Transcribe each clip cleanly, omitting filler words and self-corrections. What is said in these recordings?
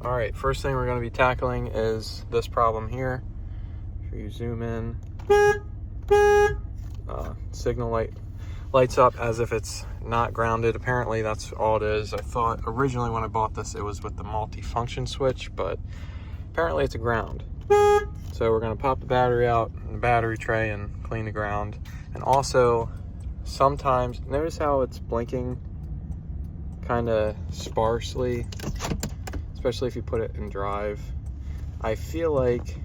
All right, first thing we're going to be tackling is this problem here. If you zoom in, signal light lights up as if it's not grounded. Apparently that's all it is. I thought originally when I bought this it was with the multi-function switch, but apparently it's a ground. So we're going to pop the battery out in the battery tray and clean the ground. And also sometimes, notice how it's blinking kind of sparsely, especially if you put it in drive. I feel like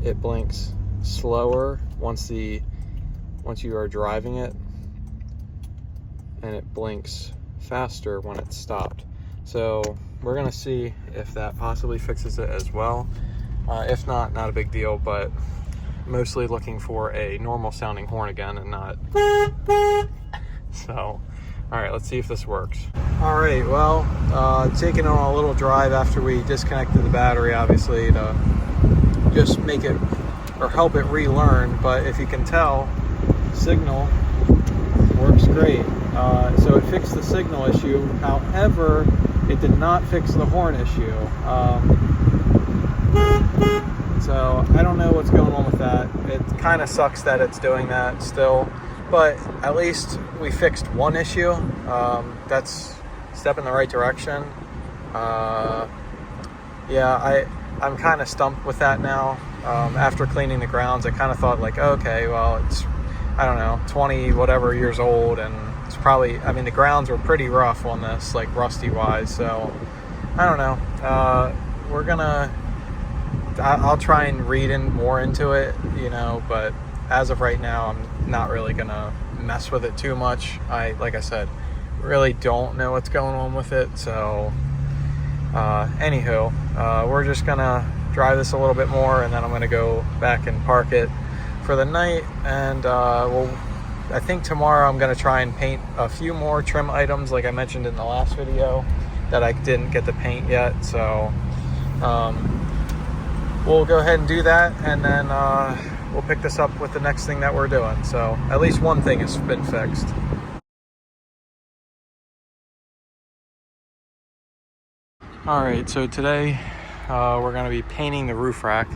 it blinks slower once you are driving it, and it blinks faster when it's stopped. So we're gonna see if that possibly fixes it as well. If not, not a big deal, but mostly looking for a normal sounding horn again and not so. All right, let's see if this works. All right, well, taking on a little drive after we disconnected the battery, obviously, to just make it or help it relearn. But if you can tell, signal works great. So it fixed the signal issue. However, it did not fix the horn issue. So I don't know what's going on with that. It kind of sucks that it's doing that still. But at least we fixed one issue. That's a step in the right direction. Yeah, I'm kind of stumped with that now. After cleaning the grounds, I kind of thought like, okay, well, it's, I don't know, 20 whatever years old, and it's probably, I mean, the grounds were pretty rough on this, like rusty wise. So I don't know. I'll try and read more into it, you know, but as of right now, I'm not really gonna mess with it too much. Like I said, really don't know what's going on with it. So anywho, we're just gonna drive this a little bit more, and then I'm gonna go back and park it for the night. And I think tomorrow I'm gonna try and paint a few more trim items like I mentioned in the last video that I didn't get to paint yet. So we'll go ahead and do that, and then we'll pick this up with the next thing that we're doing. So at least one thing has been fixed. All right, so today we're going to be painting the roof rack.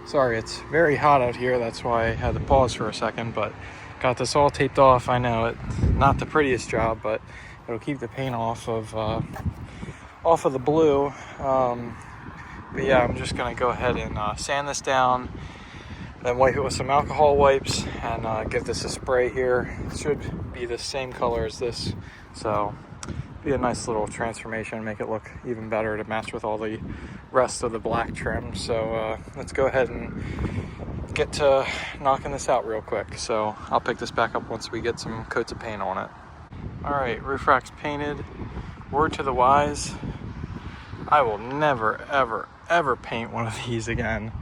Sorry, it's very hot out here. That's why I had to pause for a second, but got this all taped off. I know it's not the prettiest job, but it'll keep the paint off of the blue. But yeah, I'm just going to go ahead and sand this down, then wipe it with some alcohol wipes, and give this a spray here. It should be the same color as this, so be a nice little transformation, make it look even better to match with all the rest of the black trim. So let's go ahead and get to knocking this out real quick. So I'll pick this back up once we get some coats of paint on it. All right, roof rack's painted. Word to the wise, I will never, ever, ever paint one of these again.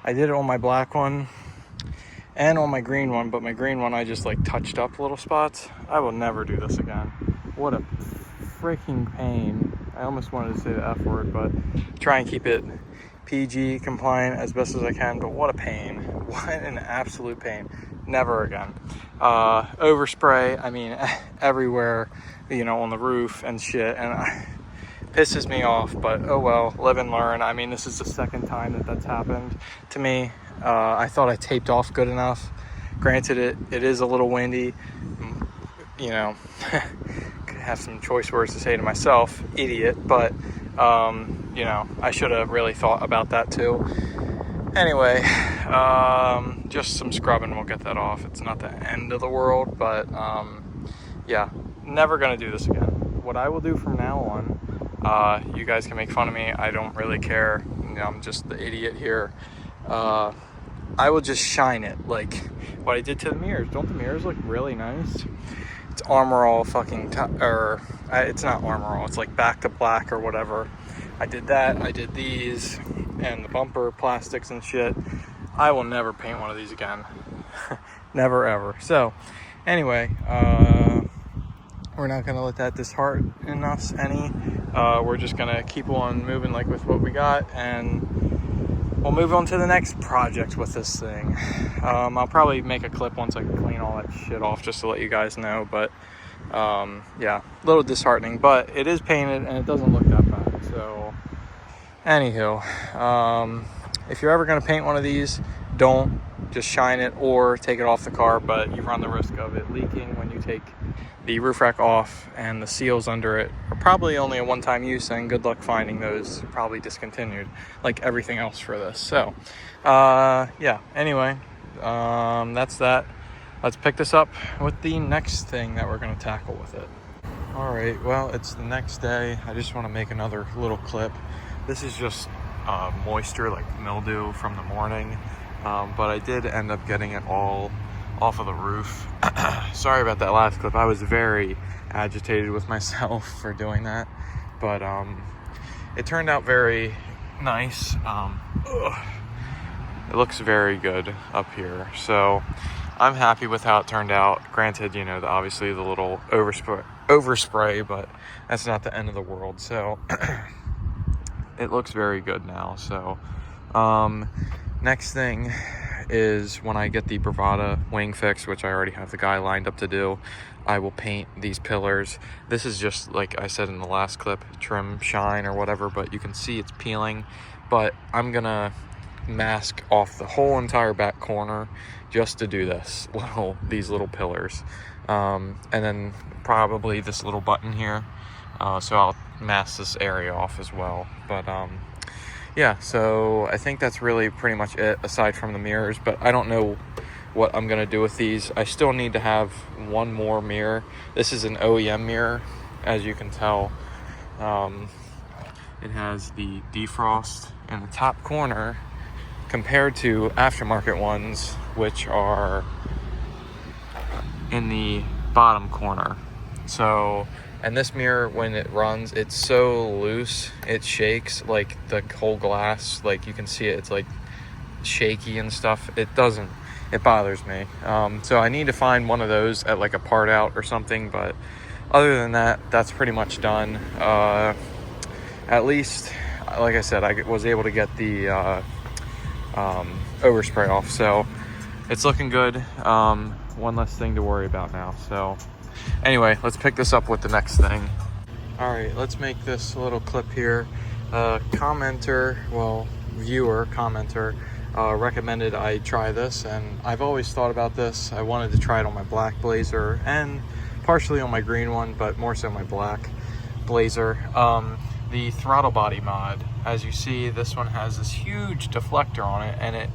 I did it on my black one and on my green one, but my green one I just like touched up little spots. I will never do this again. What a freaking pain. I almost wanted to say the F word, but try and keep it PG compliant as best as I can, but what a pain. What an absolute pain. Never again. Overspray, I mean, everywhere, you know, on the roof and shit, and pisses me off, but oh well, live and learn. I mean, this is the second time that's happened to me. I thought I taped off good enough. Granted, it is a little windy, you know. Have some choice words to say to myself, idiot, but you know, I should have really thought about that too. Anyway, just some scrubbing will get that off. It's not the end of the world, but yeah, never gonna do this again. What I will do from now on, you guys can make fun of me, I don't really care, you know, I'm just the idiot here. I will just shine it like what I did to the mirrors. Don't the mirrors look really nice? It's Armor All fucking, it's not Armor All, it's like Back to Black or whatever. I did that, I did these, and the bumper plastics and shit. I will never paint one of these again. Never ever. So, anyway, we're not gonna let that dishearten us any. We're just gonna keep on moving like with what we got, and we'll move on to the next project with this thing. I'll probably make a clip once I can clean all that shit off just to let you guys know, but yeah, a little disheartening, but it is painted and it doesn't look that bad. So anywho, if you're ever going to paint one of these, don't just shine it or take it off the car, but you run the risk of it leaking when you take the roof rack off, and the seals under it are probably only a one-time use, and good luck finding those. Probably discontinued like everything else for this. So yeah, anyway, that's that. Let's pick this up with the next thing that we're going to tackle with it. All right, well, it's the next day. I just want to make another little clip. This is just moisture, like mildew from the morning, but I did end up getting it all off of the roof. Sorry about that last clip. I was very agitated with myself for doing that, but it turned out very nice. It looks very good up here, so I'm happy with how it turned out. Granted, you know, obviously the little overspray, but that's not the end of the world. So it looks very good now. So next thing is when I get the Bravada wing fix, which I already have the guy lined up to do, I will paint these pillars. This is just, like I said in the last clip, trim, shine, or whatever, but you can see it's peeling. But I'm gonna mask off the whole entire back corner just to do this, these little pillars, and then probably this little button here, so I'll mask this area off as well. But yeah, so I think that's really pretty much it, aside from the mirrors. But I don't know what I'm gonna do with these. I still need to have one more mirror. This is an OEM mirror, as you can tell. It has the defrost in the top corner compared to aftermarket ones, which are in the bottom corner. So, and this mirror, when it runs, it's so loose, it shakes, like the whole glass, like you can see it, it's like shaky and stuff. It bothers me. So I need to find one of those at like a part out or something, but other than that, that's pretty much done. At least, like I said, I was able to get the overspray off, so it's looking good. One less thing to worry about now. So anyway, let's pick this up with the next thing. All right, let's make this little clip here. Commenter recommended I try this, and I've always thought about this. I wanted to try it on my black Blazer and partially on my green one, but more so my black Blazer. The throttle body mod, as you see, this one has this huge deflector on it, and it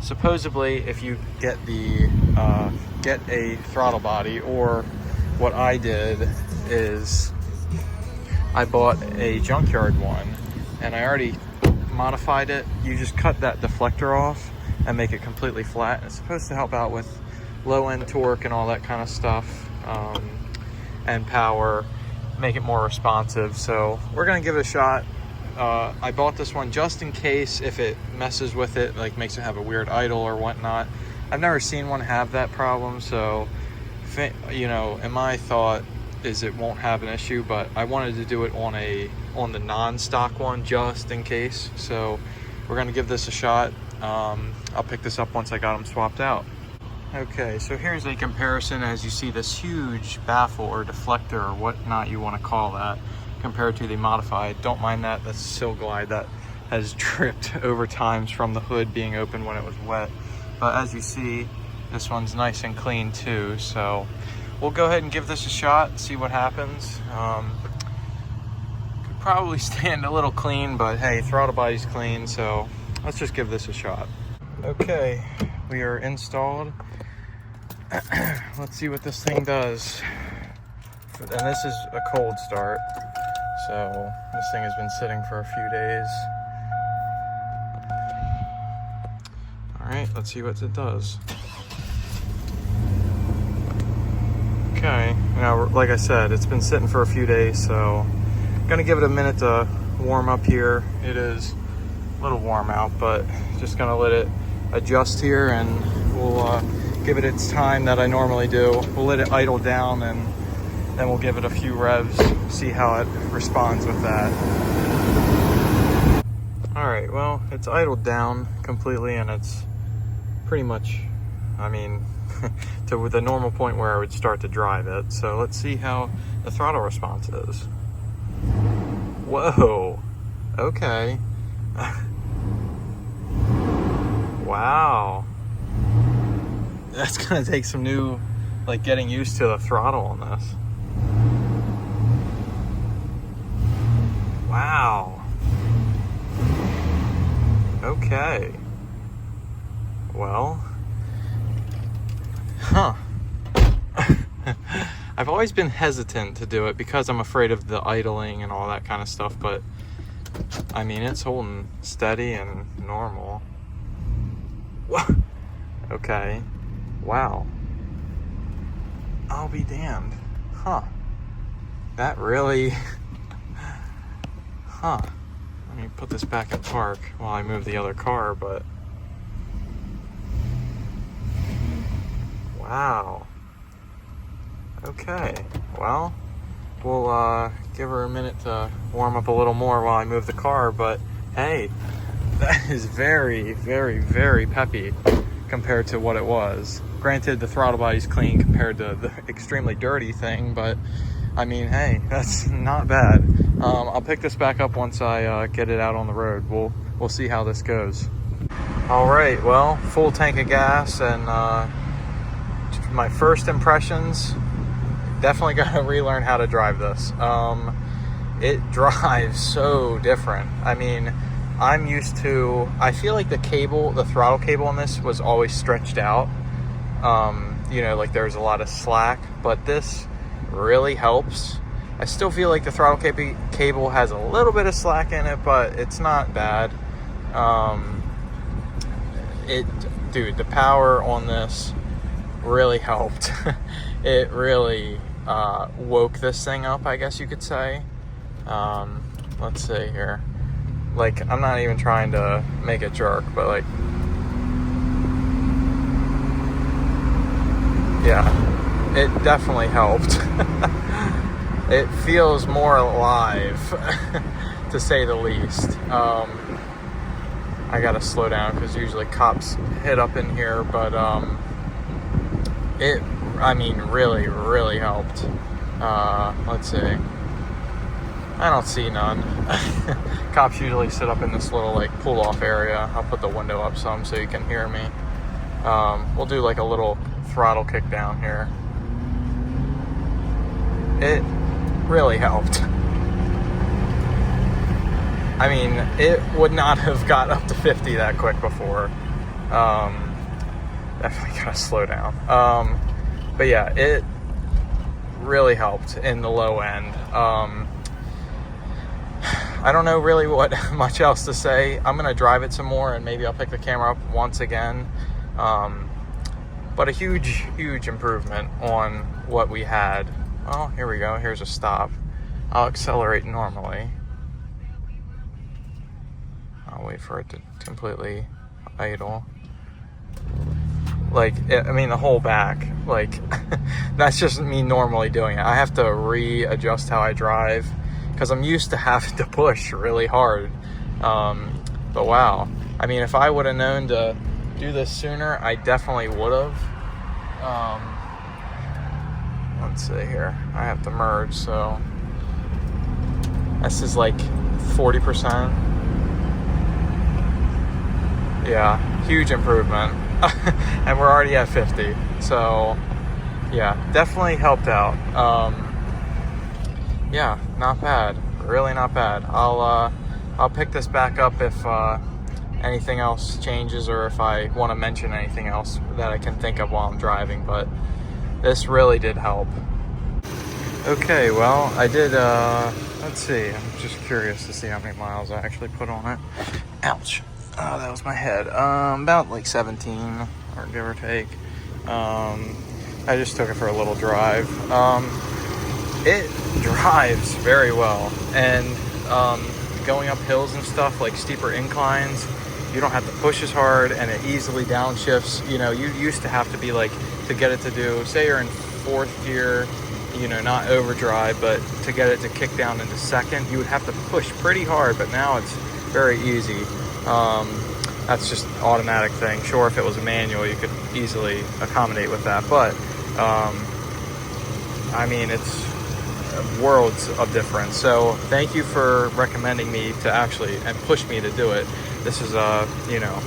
supposedly, if you get a throttle body, or what I did is I bought a junkyard one and I already modified it. You just cut that deflector off and make it completely flat. It's supposed to help out with low end torque and all that kind of stuff, and power, make it more responsive. So we're gonna give it a shot. I bought this one just in case if it messes with it, like makes it have a weird idle or whatnot. I've never seen one have that problem, so you know, and my thought is it won't have an issue, but I wanted to do it on the non-stock one just in case. So we're gonna give this a shot. I'll pick this up once I got them swapped out. Okay, so here's a comparison. As you see, this huge baffle or deflector or whatnot you want to call that, compared to the modified. Don't mind that, that's Sill Glide that has dripped over times from the hood being open when it was wet. But as you see, this one's nice and clean too. So we'll go ahead and give this a shot and see what happens. Could probably stand a little clean, but hey, throttle body's clean, so let's just give this a shot. Okay, we are installed. Let's see what this thing does. And this is a cold start, so this thing has been sitting for a few days. All right, let's see what it does. Okay, now like I said, it's been sitting for a few days, so I'm gonna give it a minute to warm up here. It is a little warm out, but just gonna let it adjust here, and we'll give it its time that I normally do. We'll let it idle down, and then we'll give it a few revs, see how it responds with that. All right, well, it's idled down completely, and it's pretty much, I mean, to the normal point where I would start to drive it. So let's see how the throttle response is. Whoa, Okay. Wow. That's gonna take some new, like, getting used to the throttle on this. Wow. Okay. Well. Huh. I've always been hesitant to do it because I'm afraid of the idling and all that kind of stuff, but I mean, it's holding steady and normal. Okay. Wow. I'll be damned. Huh. That really... Huh. Let me put this back in park while I move the other car, but... Wow. Okay. Well, we'll give her a minute to warm up a little more while I move the car, but hey, that is very, very, very peppy compared to what it was. Granted, the throttle body's clean compared to the extremely dirty thing, but I mean, hey, that's not bad. I'll pick this back up once I get it out on the road. We'll see how this goes. All right, well, full tank of gas, and my first impressions, definitely got to relearn how to drive this. It drives so different. I mean, I'm used to, I feel like the throttle cable on this was always stretched out. You know, like there's a lot of slack, but this really helps. I still feel like the throttle cable has a little bit of slack in it, but it's not bad. Dude, the power on this really helped. It really woke this thing up, I guess you could say. Let's see here. Like, I'm not even trying to make it jerk, but like, yeah, it definitely helped. It feels more alive, to say the least. I gotta slow down because usually cops hit up in here, but it, I mean, really, really helped. Let's see. I don't see none. Cops usually sit up in this little like pull off area. I'll put the window up some so you can hear me. We'll do like a little throttle kick down here. It really helped. I mean, it would not have got up to 50 that quick before. Definitely gotta slow down. But yeah, it really helped in the low end. I don't know really what much else to say. I'm gonna drive it some more and maybe I'll pick the camera up once again. But a huge, huge improvement on what we had. Oh, here we go. Here's a stop. I'll accelerate normally. I'll wait for it to completely idle. Like, I mean, the whole back, like, that's just me normally doing it. I have to readjust how I drive because I'm used to having to push really hard. But wow, I mean, if I would have known to do this sooner, I definitely would have. Let's see here. I have to merge, so this is like 40%. Yeah, huge improvement. And we're already at 50, so yeah, definitely helped out. Yeah, not bad, really not bad. I'll pick this back up if anything else changes or if I want to mention anything else that I can think of while I'm driving, but this really did help. Okay, well, I did, let's see, I'm just curious to see how many miles I actually put on it. Ouch. Oh, that was my head. About like 17, or give or take. I just took it for a little drive. It drives very well, and going up hills and stuff, like steeper inclines, you don't have to push as hard, and it easily downshifts. You know, you used to have to be like, to get it to do, say you're in fourth gear, you know, not overdrive, but to get it to kick down into second, you would have to push pretty hard, but now it's very easy. That's just an automatic thing. Sure, if it was a manual, you could easily accommodate with that, but I mean, it's worlds of difference. So thank you for recommending me to actually and push me to do it. This is a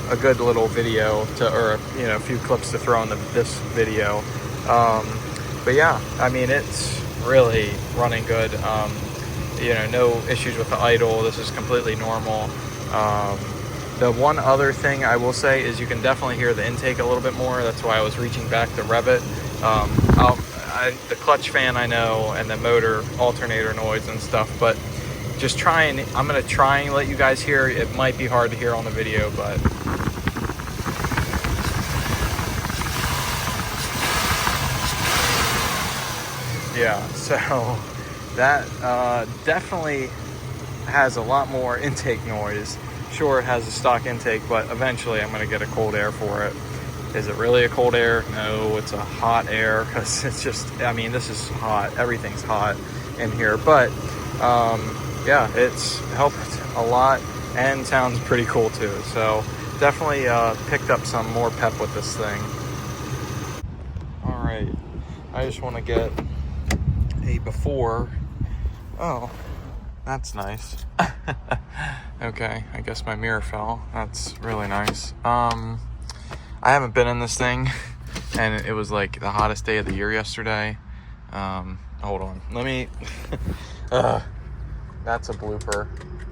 a good little video or a few clips to throw in this video. But yeah, I mean, it's really running good. No issues with the idle. This is completely normal. The one other thing I will say is you can definitely hear the intake a little bit more. That's why I was reaching back to rev it. The clutch fan I know, and the motor alternator noise and stuff, but I'm gonna try and let you guys hear. It might be hard to hear on the video, but yeah, so that definitely has a lot more intake noise. Sure, it has a stock intake, but eventually I'm gonna get a cold air for it. Is it really a cold air? No, it's a hot air, because it's just, I mean, this is hot. Everything's hot in here, but yeah, it's helped a lot and sounds pretty cool too. So definitely picked up some more pep with this thing. All right, I just want to get a before. Oh, that's nice. Okay, I guess my mirror fell. That's really nice. I haven't been in this thing, and it was like the hottest day of the year yesterday. Hold on, let me that's a blooper.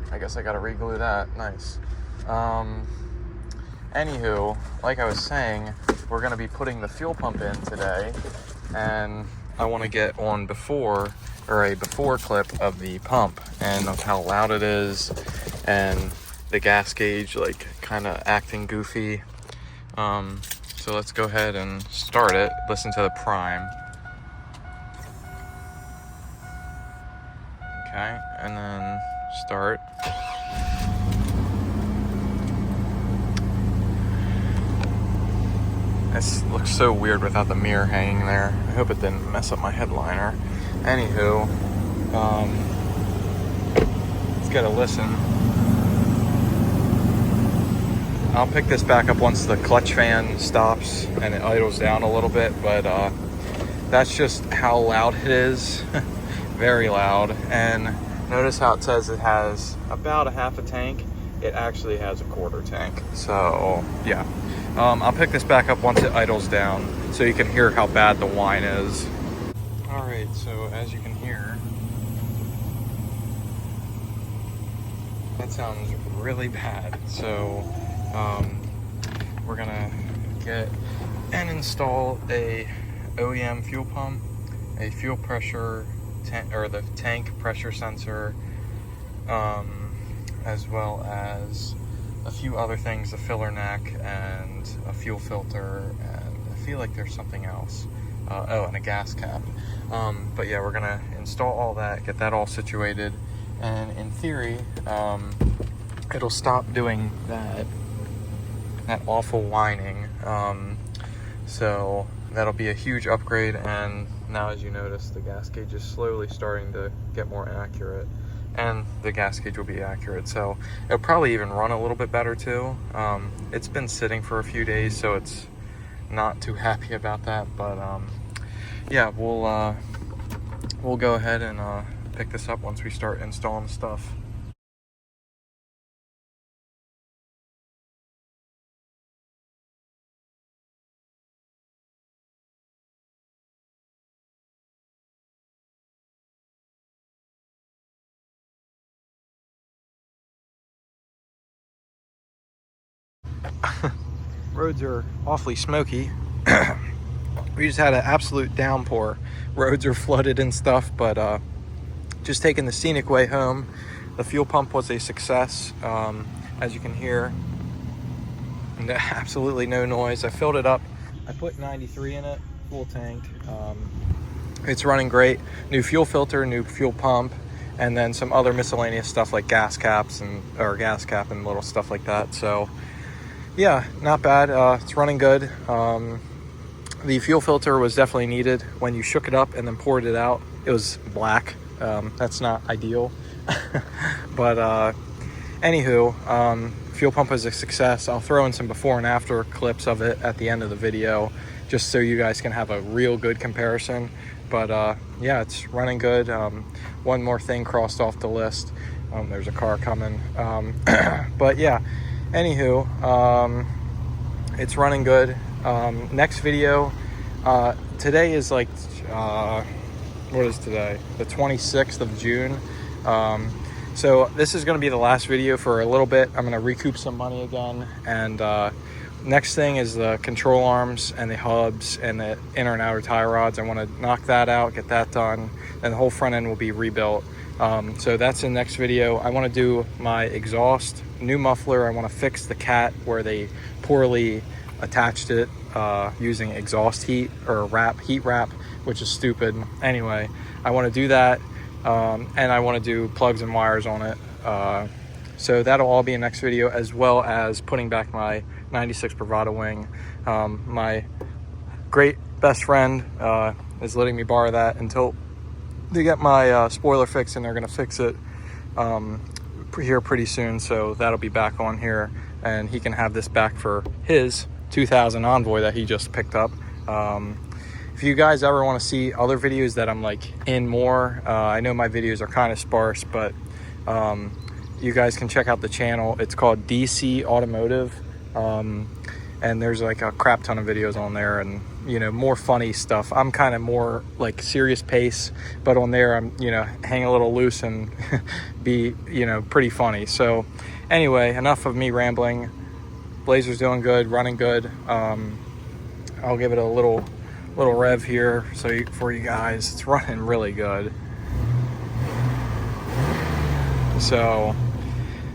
I guess I gotta re-glue that. Nice. Anywho, like I was saying, we're gonna be putting the fuel pump in today, and I want to get on a before clip of the pump and of how loud it is, and the gas gauge like kind of acting goofy. So let's go ahead and start it. Listen to the prime. Okay, and then start. This looks so weird without the mirror hanging there. I hope it didn't mess up my headliner. Anywho, let's get a listen. I'll pick this back up once the clutch fan stops and it idles down a little bit, but that's just how loud it is. Very loud. And notice how it says it has about a half a tank. It actually has a quarter tank. So yeah, I'll pick this back up once it idles down so you can hear how bad the whine is. All right, so as you can hear, that sounds really bad. So we're gonna get and install a OEM fuel pump, a fuel pressure or the tank pressure sensor, as well as a few other things, a filler neck and a fuel filter, and I feel like there's something else. And a gas cap. But yeah, we're gonna install all that, get that all situated, and in theory, it'll stop doing that awful whining. So that'll be a huge upgrade, and now as you notice, the gas gauge is slowly starting to get more accurate, and the gas gauge will be accurate, so it'll probably even run a little bit better too. It's been sitting for a few days, so it's not too happy about that, but yeah, we'll go ahead and pick this up once we start installing stuff. Roads are awfully smoky. We just had an absolute downpour. Roads are flooded and stuff, but just taking the scenic way home. The fuel pump was a success, as you can hear. Absolutely no noise. I filled it up. I put 93 in it, full tank. It's running great. New fuel filter, new fuel pump, and then some other miscellaneous stuff like gas cap and little stuff like that. So yeah, not bad. It's running good. The fuel filter was definitely needed. When you shook it up and then poured it out, it was black. That's not ideal. But anywho, fuel pump was a success. I'll throw in some before and after clips of it at the end of the video, just so you guys can have a real good comparison. But yeah, it's running good. One more thing crossed off the list. There's a car coming. But yeah, anywho, it's running good. Next video, today is like, what is today? The 26th of June. So this is going to be the last video for a little bit. I'm going to recoup some money again. And next thing is the control arms and the hubs and the inner and outer tie rods. I want to knock that out, get that done. And the whole front end will be rebuilt. So that's in the next video. I want to do my exhaust, new muffler. I want to fix the cat where they poorly attached it using exhaust heat or heat wrap, which is stupid. Anyway, I want to do that. And I want to do plugs and wires on it. So that'll all be in next video, as well as putting back my 96 Bravado wing. My great best friend is letting me borrow that until they get my spoiler fixed, and they're going to fix it here pretty soon. So that'll be back on here, and he can have this back for his 2000 Envoy that he just picked up. If you guys ever want to see other videos that I'm like in more, I know my videos are kind of sparse, but you guys can check out the channel. It's called DC Automotive, and there's like a crap ton of videos on there, and you know, more funny stuff. I'm kind of more like serious pace, but on there I'm, you know, hang a little loose and be, you know, pretty funny. So anyway, enough of me rambling. Blazer's doing good, running good. I'll give it a little rev here for you guys. It's running really good, so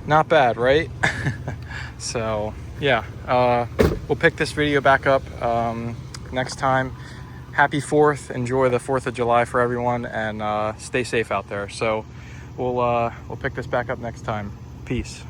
not bad, right? So yeah, we'll pick this video back up next time. Happy 4th, enjoy the 4th of July for everyone, and stay safe out there. So we'll pick this back up next time. Peace.